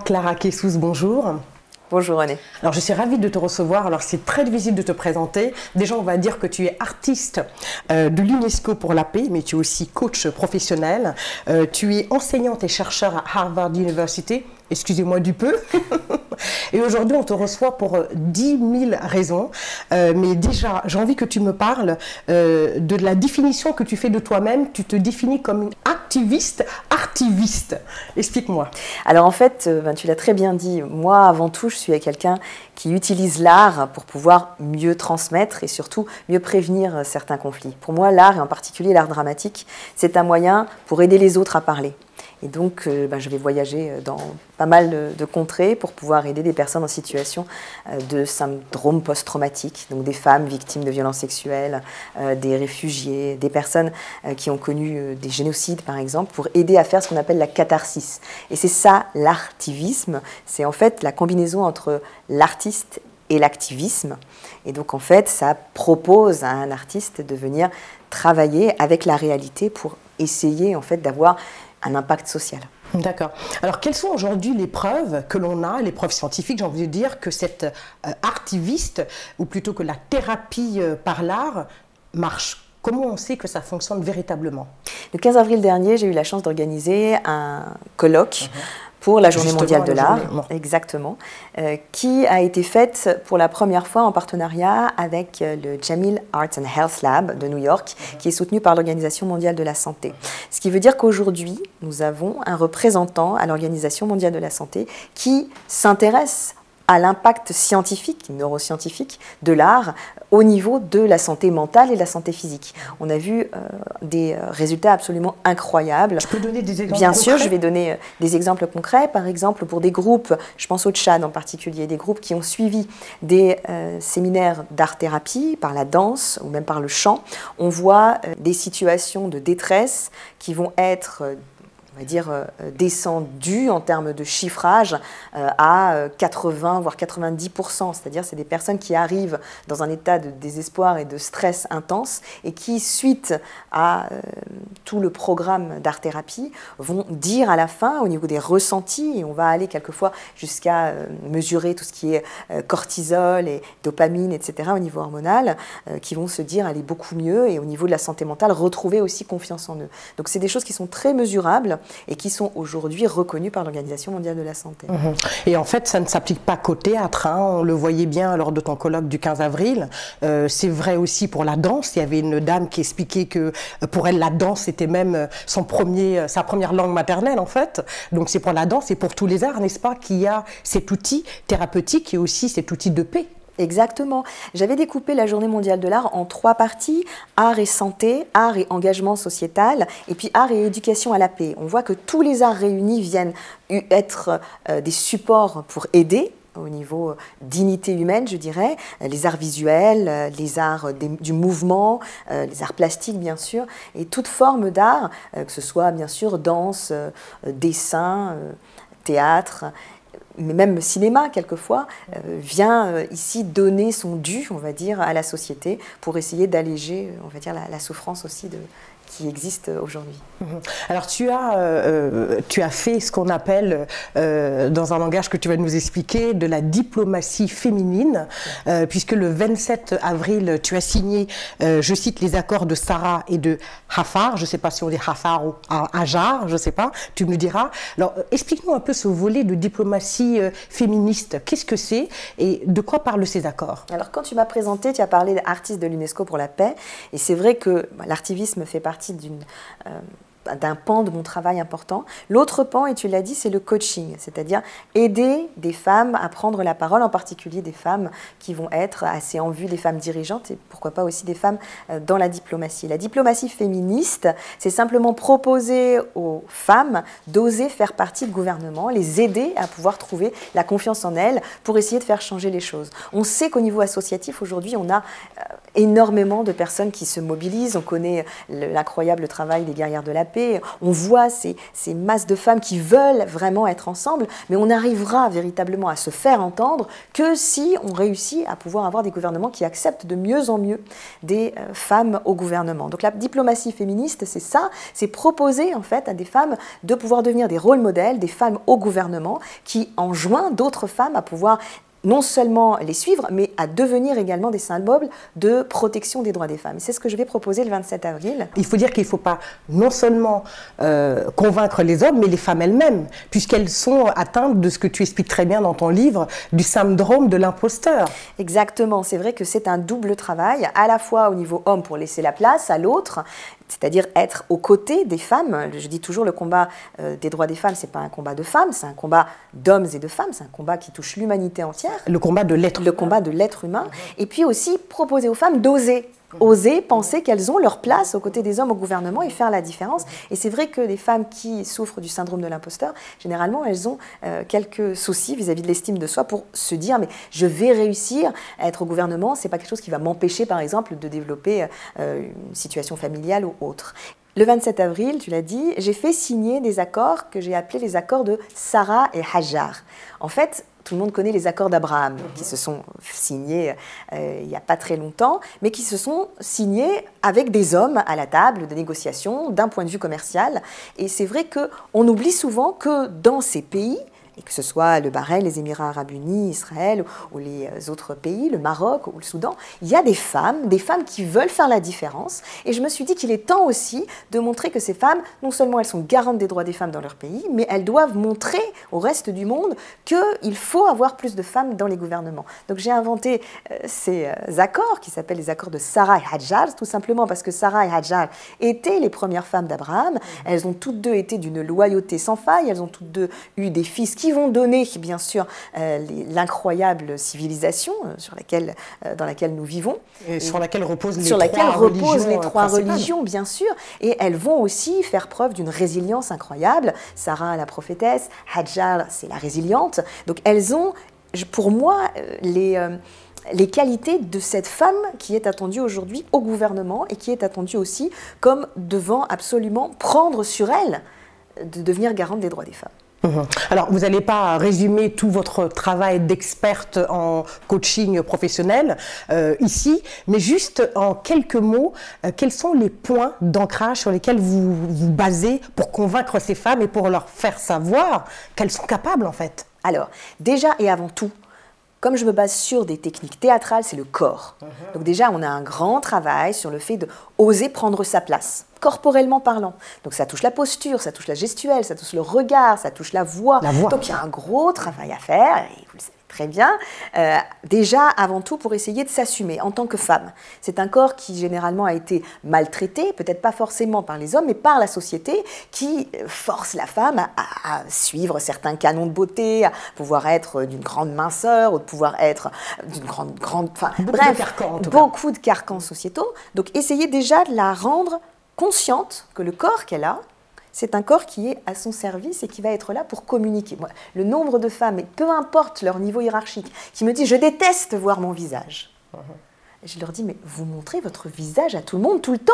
Clara Kessous, bonjour. Bonjour René. Alors je suis ravie de te recevoir. Alors c'est très difficile de te présenter. Déjà on va dire que tu es artiste de l'UNESCO pour la paix, mais tu es aussi coach professionnel. Tu es enseignante et chercheur à Harvard University. Excusez-moi du peu. Et aujourd'hui, on te reçoit pour 10 000 raisons. Mais déjà, j'ai envie que tu me parles de la définition que tu fais de toi-même. Tu te définis comme une activiste. Explique-moi. Alors en fait, tu l'as très bien dit, moi avant tout, je suis quelqu'un qui utilise l'art pour pouvoir mieux transmettre et surtout mieux prévenir certains conflits. Pour moi, l'art, et en particulier l'art dramatique, c'est un moyen pour aider les autres à parler. Et donc, je vais voyager dans pas mal de contrées pour pouvoir aider des personnes en situation de syndrome post-traumatique, donc des femmes victimes de violences sexuelles, des réfugiés, des personnes qui ont connu des génocides, par exemple, pour aider à faire ce qu'on appelle la catharsis. Et c'est ça, l'artivisme, c'est en fait la combinaison entre l'artiste et l'activisme. Et donc, en fait, ça propose à un artiste de venir travailler avec la réalité pour essayer, en fait, d'avoir un impact social. D'accord. Alors, quelles sont aujourd'hui les preuves que l'on a, les preuves scientifiques, j'ai envie de dire, que cet artiviste, ou plutôt que la thérapie par l'art, marche? Comment on sait que ça fonctionne véritablement? Le 15 avril dernier, j'ai eu la chance d'organiser un colloque pour la Journée mondiale de l'art, exactement, qui a été faite pour la première fois en partenariat avec le Jameel Arts and Health Lab de New York, qui est soutenu par l'Organisation mondiale de la santé. Ce qui veut dire qu'aujourd'hui, nous avons un représentant à l'Organisation mondiale de la santé qui s'intéresse à l'impact scientifique, neuroscientifique de l'art au niveau de la santé mentale et de la santé physique. On a vu des résultats absolument incroyables. Tu peux donner des exemples Bien concrets? sûr, je vais donner des exemples concrets. Par exemple, pour des groupes, je pense au Tchad en particulier, des groupes qui ont suivi des séminaires d'art-thérapie par la danse ou même par le chant, on voit des situations de détresse qui vont être on va dire, descendu en termes de chiffrage à 80 voire 90%. C'est-à-dire c'est des personnes qui arrivent dans un état de désespoir et de stress intense et qui, suite à tout le programme d'art-thérapie, vont dire à la fin, au niveau des ressentis, et on va aller quelquefois jusqu'à mesurer tout ce qui est cortisol et dopamine, etc., au niveau hormonal, qui vont se dire aller beaucoup mieux et au niveau de la santé mentale, retrouver aussi confiance en eux. Donc c'est des choses qui sont très mesurables et qui sont aujourd'hui reconnues par l'Organisation mondiale de la santé. Et en fait, ça ne s'applique pas qu'au théâtre, hein. On le voyait bien lors de ton colloque du 15 avril. C'est vrai aussi pour la danse. Il y avait une dame qui expliquait que pour elle, la danse, c'était même sa première langue maternelle, en fait. Donc c'est pour la danse et pour tous les arts, n'est-ce pas, qu'il y a cet outil thérapeutique et aussi cet outil de paix. Exactement. J'avais découpé la Journée mondiale de l'art en 3 parties, art et santé, art et engagement sociétal, et puis art et éducation à la paix. On voit que tous les arts réunis viennent être des supports pour aider, au niveau dignité humaine, je dirais, les arts visuels, les arts du mouvement, les arts plastiques, bien sûr, et toute forme d'art, que ce soit, bien sûr, danse, dessin, théâtre, mais même cinéma, quelquefois, vient ici donner son dû, on va dire, à la société pour essayer d'alléger, on va dire, la souffrance aussi qui existe aujourd'hui. Alors tu as fait ce qu'on appelle, dans un langage que tu vas nous expliquer, de la diplomatie féminine, puisque le 27 avril, tu as signé, je cite, les accords de Sarah et de Hafar, je ne sais pas si on dit Hafar ou Hajar, je ne sais pas, tu me diras. Alors explique-nous un peu ce volet de diplomatie féministe, qu'est-ce que c'est et de quoi parlent ces accords? Alors quand tu m'as présenté, tu as parlé d'artiste de l'UNESCO pour la paix, et c'est vrai que l'artivisme fait partie d'un pan de mon travail important. L'autre pan, et tu l'as dit, c'est le coaching, c'est-à-dire aider des femmes à prendre la parole, en particulier des femmes qui vont être assez en vue, des femmes dirigeantes et pourquoi pas aussi des femmes dans la diplomatie. La diplomatie féministe, c'est simplement proposer aux femmes d'oser faire partie de gouvernements, les aider à pouvoir trouver la confiance en elles pour essayer de faire changer les choses. On sait qu'au niveau associatif, aujourd'hui, on a énormément de personnes qui se mobilisent. On connaît l'incroyable travail des guerrières de la paix. On voit ces masses de femmes qui veulent vraiment être ensemble, mais on n'arrivera véritablement à se faire entendre que si on réussit à pouvoir avoir des gouvernements qui acceptent de mieux en mieux des femmes au gouvernement. Donc la diplomatie féministe, c'est ça, c'est proposer en fait à des femmes de pouvoir devenir des rôles modèles, des femmes au gouvernement, qui enjoint d'autres femmes à pouvoir non seulement les suivre, mais à devenir également des symboles de protection des droits des femmes. C'est ce que je vais proposer le 27 avril. Il faut dire qu'il ne faut pas non seulement convaincre les hommes, mais les femmes elles-mêmes, puisqu'elles sont atteintes de ce que tu expliques très bien dans ton livre, du syndrome de l'imposteur. Exactement, c'est vrai que c'est un double travail, à la fois au niveau homme pour laisser la place à l'autre, c'est-à-dire être aux côtés des femmes. Je dis toujours, le combat des droits des femmes, ce n'est pas un combat de femmes, c'est un combat d'hommes et de femmes, c'est un combat qui touche l'humanité entière. Le combat de l'être humain. Le combat de l'être humain. Et puis aussi proposer aux femmes d'oser. Oser penser qu'elles ont leur place aux côtés des hommes au gouvernement et faire la différence. Et c'est vrai que les femmes qui souffrent du syndrome de l'imposteur, généralement, elles ont quelques soucis vis-à-vis de l'estime de soi pour se dire « mais je vais réussir à être au gouvernement, c'est pas quelque chose qui va m'empêcher, par exemple, de développer une situation familiale ou autre ». Le 27 avril, tu l'as dit, j'ai fait signer des accords que j'ai appelés les accords de Sarah et Hajar. En fait, tout le monde connaît les accords d'Abraham, qui se sont signés il n'y a pas très longtemps, mais qui se sont signés avec des hommes à la table de négociation d'un point de vue commercial. Et c'est vrai qu'on oublie souvent que dans ces pays, et que ce soit le Bahreïn, les Émirats arabes unis, Israël ou les autres pays, le Maroc ou le Soudan, il y a des femmes qui veulent faire la différence. Et je me suis dit qu'il est temps aussi de montrer que ces femmes, non seulement elles sont garantes des droits des femmes dans leur pays, mais elles doivent montrer au reste du monde qu'il faut avoir plus de femmes dans les gouvernements. Donc j'ai inventé ces accords qui s'appellent les accords de Sarah et Hajar, tout simplement parce que Sarah et Hajar étaient les premières femmes d'Abraham. Elles ont toutes deux été d'une loyauté sans faille, elles ont toutes deux eu des fils qui vont donner, bien sûr, l'incroyable civilisation dans laquelle nous vivons. Et sur laquelle reposent les trois religions, bien sûr. Et elles vont aussi faire preuve d'une résilience incroyable. Sarah, la prophétesse, Hajar, c'est la résiliente. Donc elles ont, pour moi, les qualités de cette femme qui est attendue aujourd'hui au gouvernement et qui est attendue aussi comme devant absolument prendre sur elle de devenir garante des droits des femmes. Alors, vous n'allez pas résumer tout votre travail d'experte en coaching professionnel ici, mais juste en quelques mots, quels sont les points d'ancrage sur lesquels vous vous basez pour convaincre ces femmes et pour leur faire savoir qu'elles sont capables en fait? Alors, déjà et avant tout, comme je me base sur des techniques théâtrales, c'est le corps. Donc déjà, on a un grand travail sur le fait d'oser prendre sa place, corporellement parlant. Donc ça touche la posture, ça touche la gestuelle, ça touche le regard, ça touche la voix. Donc il y a un gros travail à faire, et vous le savez très bien. Déjà, avant tout, pour essayer de s'assumer en tant que femme. C'est un corps qui, généralement, a été maltraité, peut-être pas forcément par les hommes, mais par la société, qui force la femme à suivre certains canons de beauté, à pouvoir être d'une grande minceur, ou de pouvoir être d'une grande... Enfin, bref, beaucoup de carcans sociétaux. Donc, essayez déjà de la rendre consciente que le corps qu'elle a, c'est un corps qui est à son service et qui va être là pour communiquer. Moi, le nombre de femmes, et peu importe leur niveau hiérarchique, qui me disent « je déteste voir mon visage ». Je leur dis « mais vous montrez votre visage à tout le monde, tout le temps ».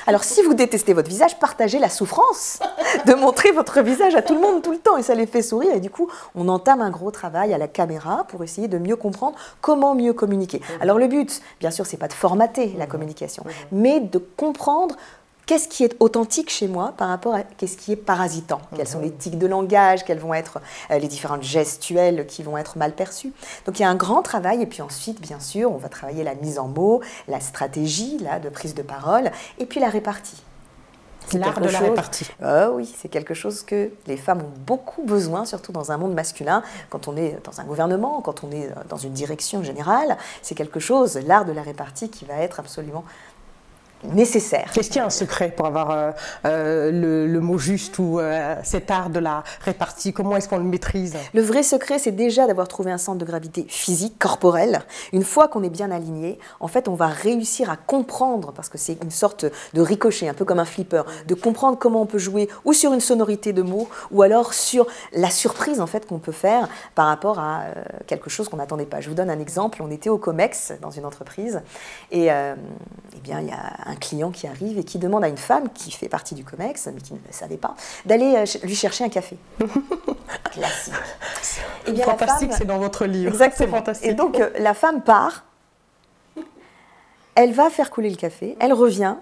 Alors si vous détestez votre visage, partagez la souffrance de montrer votre visage à tout le monde, tout le temps. Et ça les fait sourire. Et du coup, on entame un gros travail à la caméra pour essayer de mieux comprendre comment mieux communiquer. Alors le but, bien sûr, c'est pas de formater la communication, mais de comprendre qu'est-ce qui est authentique chez moi par rapport à qu'est-ce qui est parasitant? Quels sont les tics de langage? Quelles vont être les différentes gestuelles qui vont être mal perçues? Donc il y a un grand travail et puis ensuite, bien sûr, on va travailler la mise en mots, la stratégie de prise de parole et puis la répartie. L'art de la répartie. Oui, c'est quelque chose que les femmes ont beaucoup besoin, surtout dans un monde masculin, quand on est dans un gouvernement, quand on est dans une direction générale. C'est quelque chose, l'art de la répartie, qui va être absolument nécessaire. Est-ce qu'il y a un secret pour avoir le mot juste ou cet art de la répartie? Comment est-ce qu'on le maîtrise? Le vrai secret, c'est déjà d'avoir trouvé un centre de gravité physique, corporel. Une fois qu'on est bien aligné, en fait, on va réussir à comprendre, parce que c'est une sorte de ricochet, un peu comme un flipper, de comprendre comment on peut jouer ou sur une sonorité de mots, ou alors sur la surprise en fait qu'on peut faire par rapport à quelque chose qu'on n'attendait pas. Je vous donne un exemple. On était au Comex dans une entreprise et eh bien, il y a un client qui arrive et qui demande à une femme qui fait partie du Comex, mais qui ne le savait pas, d'aller lui chercher un café. Classique. Eh bien, fantastique, c'est dans votre livre. Exactement. C'est fantastique. Et donc, la femme part, elle va faire couler le café, elle revient,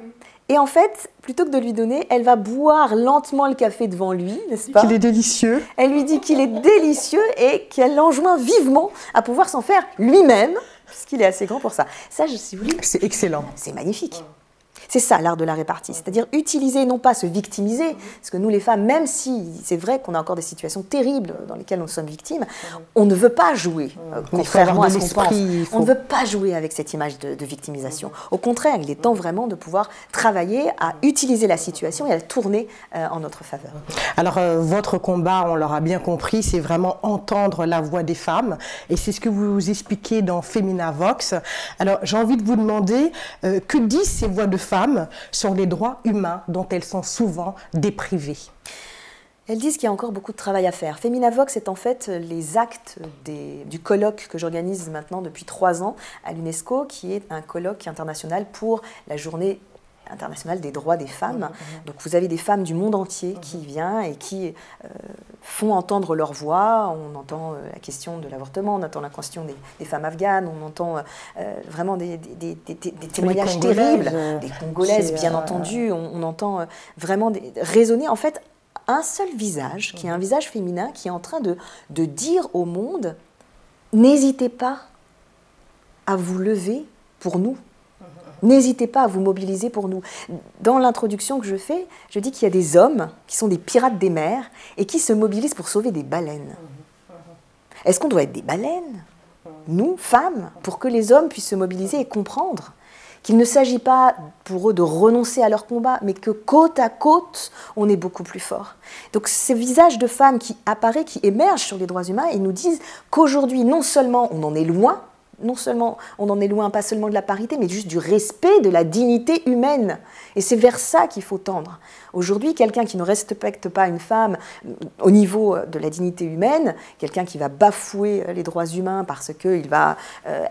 et en fait, plutôt que de lui donner, elle va boire lentement le café devant lui, n'est-ce pas? Qu'il est délicieux. Elle lui dit qu'il est délicieux et qu'elle l'enjoint vivement à pouvoir s'en faire lui-même, puisqu'il est assez grand pour ça. Ça, si vous voulez, c'est excellent. C'est magnifique. C'est ça l'art de la répartie, c'est-à-dire utiliser, non pas se victimiser, parce que nous les femmes, même si c'est vrai qu'on a encore des situations terribles dans lesquelles nous sommes victimes, on ne veut pas jouer, contrairement à ce qu'on pense. On ne veut pas jouer avec cette image de victimisation. Au contraire, il est temps vraiment de pouvoir travailler à utiliser la situation et à la tourner en notre faveur. Alors, votre combat, on l'aura bien compris, c'est vraiment entendre la voix des femmes, et c'est ce que vous expliquez dans Femina Vox. Alors, j'ai envie de vous demander, que disent ces voix de femmes sur les droits humains dont elles sont souvent déprivées? Elles disent qu'il y a encore beaucoup de travail à faire. Femina Vox est en fait les actes du colloque que j'organise maintenant depuis 3 ans à l'UNESCO, qui est un colloque international pour la journée internationale des droits des femmes. Donc vous avez des femmes du monde entier qui viennent et qui font entendre leur voix. On entend la question de l'avortement, on entend la question des femmes afghanes, on entend vraiment des témoignages terribles, des Congolaises bien entendu, on entend vraiment résonner en fait un seul visage, qui est un visage féminin, qui est en train de dire au monde, n'hésitez pas à vous lever pour nous. N'hésitez pas à vous mobiliser pour nous. Dans l'introduction que je fais, je dis qu'il y a des hommes qui sont des pirates des mers et qui se mobilisent pour sauver des baleines. Est-ce qu'on doit être des baleines, nous, femmes, pour que les hommes puissent se mobiliser et comprendre qu'il ne s'agit pas pour eux de renoncer à leur combat, mais que côte à côte, on est beaucoup plus fort. Donc ces visages de femmes qui apparaissent, qui émergent sur les droits humains, ils nous disent qu'aujourd'hui, non seulement on en est loin, pas seulement de la parité, mais juste du respect de la dignité humaine. Et c'est vers ça qu'il faut tendre. Aujourd'hui, quelqu'un qui ne respecte pas une femme au niveau de la dignité humaine, quelqu'un qui va bafouer les droits humains parce qu'il va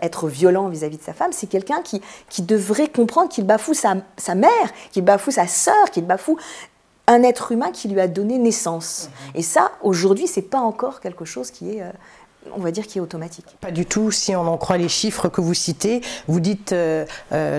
être violent vis-à-vis de sa femme, c'est quelqu'un qui devrait comprendre qu'il bafoue sa mère, qu'il bafoue sa sœur, qu'il bafoue un être humain qui lui a donné naissance. Et ça, aujourd'hui, ce n'est pas encore quelque chose qui est... on va dire qui est automatique. Pas du tout, si on en croit les chiffres que vous citez. Vous dites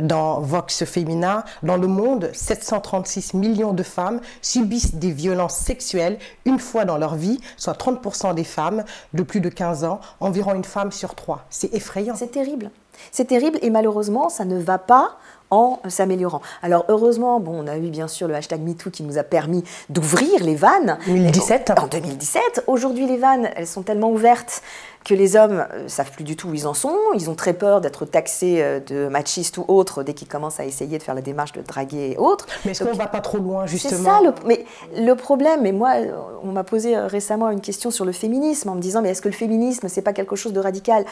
dans Vox Femina, dans le monde, 736 millions de femmes subissent des violences sexuelles une fois dans leur vie, soit 30% des femmes de plus de 15 ans, environ une femme sur 3. C'est effrayant. C'est terrible. C'est terrible et malheureusement, ça ne va pas en s'améliorant. Alors heureusement, bon, on a eu bien sûr le hashtag MeToo qui nous a permis d'ouvrir les vannes. 2017. En 2017. Aujourd'hui, les vannes, elles sont tellement ouvertes que les hommes ne savent plus du tout où ils en sont. Ils ont très peur d'être taxés de machistes ou autres dès qu'ils commencent à essayer de faire la démarche de draguer et autres. Mais est-ce qu'on ne va pas trop loin, justement? C'est ça, mais le problème, et moi, on m'a posé récemment une question sur le féminisme en me disant, mais est-ce que le féminisme, c'est pas quelque chose de radical?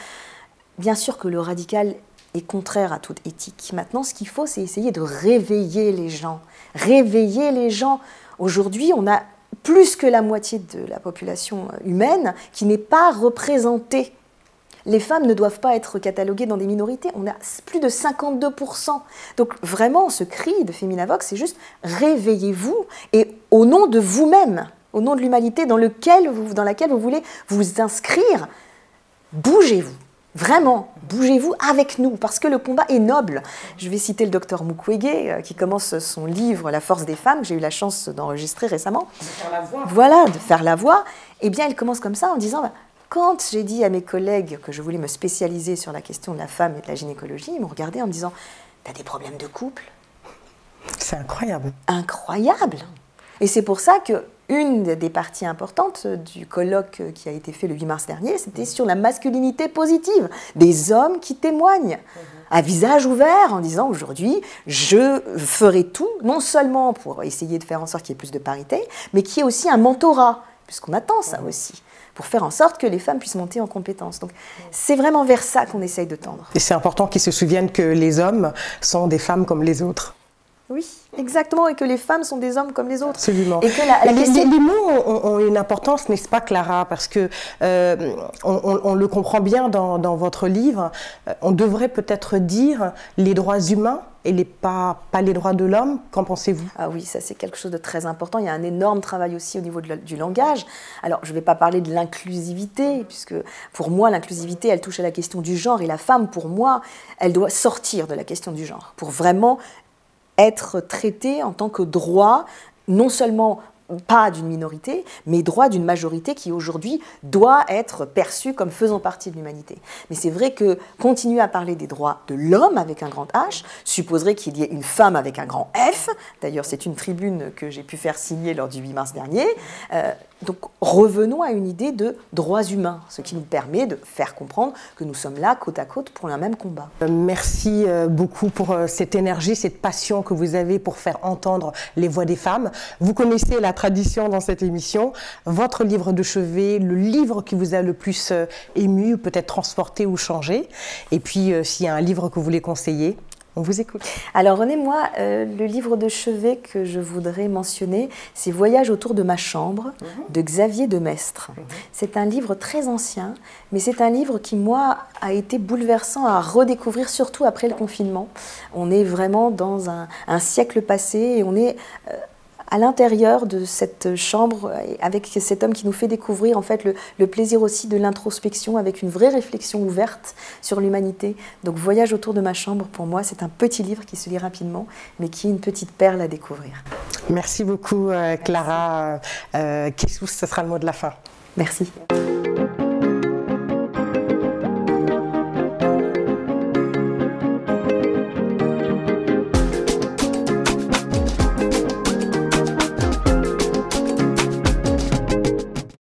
Bien sûr que le radical est contraire à toute éthique. Maintenant, ce qu'il faut, c'est essayer de réveiller les gens. Réveiller les gens. Aujourd'hui, on a plus que la moitié de la population humaine qui n'est pas représentée. Les femmes ne doivent pas être cataloguées dans des minorités. On a plus de 52%. Donc vraiment, ce cri de Femina Vox, c'est juste réveillez-vous et au nom de vous-même, au nom de l'humanité dans laquelle vous voulez vous inscrire, bougez-vous. Vraiment, bougez-vous avec nous, parce que le combat est noble. Je vais citer le docteur Mukwege, qui commence son livre « La force des femmes », que j'ai eu la chance d'enregistrer récemment. De faire la voix. Voilà, de faire la voix. Eh bien, il commence comme ça en disant quand j'ai dit à mes collègues que je voulais me spécialiser sur la question de la femme et de la gynécologie, ils m'ont regardé en me disant « T'as des problèmes de couple ?» C'est incroyable. Incroyable. Et c'est pour ça que une des parties importantes du colloque qui a été fait le 8 mars dernier, c'était sur la masculinité positive, des hommes qui témoignent à visage ouvert en disant aujourd'hui, je ferai tout, non seulement pour essayer de faire en sorte qu'il y ait plus de parité, mais qu'il y ait aussi un mentorat, puisqu'on attend ça aussi, pour faire en sorte que les femmes puissent monter en compétences. Donc c'est vraiment vers ça qu'on essaye de tendre. Et c'est important qu'ils se souviennent que les hommes sont des femmes comme les autres. Oui, exactement, et que les femmes sont des hommes comme les autres. Absolument. Et que les mots ont une importance, n'est-ce pas, Clara? Parce que on le comprend bien dans votre livre. On devrait peut-être dire les droits humains et pas les droits de l'homme. Qu'en pensez-vous? Ah oui, ça c'est quelque chose de très important. Il y a un énorme travail aussi au niveau du langage. Alors, je ne vais pas parler de l'inclusivité, puisque pour moi, l'inclusivité, elle touche à la question du genre. Et la femme, pour moi, elle doit sortir de la question du genre pour vraiment être traité en tant que droit, non seulement pas d'une minorité, mais droit d'une majorité qui aujourd'hui doit être perçue comme faisant partie de l'humanité. Mais c'est vrai que continuer à parler des droits de l'homme avec un grand H supposerait qu'il y ait une femme avec un grand F. D'ailleurs, c'est une tribune que j'ai pu faire signer lors du 8 mars dernier. Donc revenons à une idée de droits humains, ce qui nous permet de faire comprendre que nous sommes là côte à côte pour le même combat. Merci beaucoup pour cette énergie, cette passion que vous avez pour faire entendre les voix des femmes. Vous connaissez la tradition dans cette émission. Votre livre de chevet, le livre qui vous a le plus ému, peut-être transporté ou changé. Et puis s'il y a un livre que vous voulez conseiller, on vous écoute. Alors René, moi, le livre de chevet que je voudrais mentionner, c'est Voyage autour de ma chambre de Xavier Demestre. C'est un livre très ancien, mais c'est un livre qui, moi, a été bouleversant à redécouvrir, surtout après le confinement. On est vraiment dans un siècle passé et on est à l'intérieur de cette chambre avec cet homme qui nous fait découvrir en fait le plaisir aussi de l'introspection avec une vraie réflexion ouverte sur l'humanité. Donc Voyage autour de ma chambre, pour moi, c'est un petit livre qui se lit rapidement, mais qui est une petite perle à découvrir. Merci beaucoup Clara. Kessous, ce sera le mot de la fin. Merci.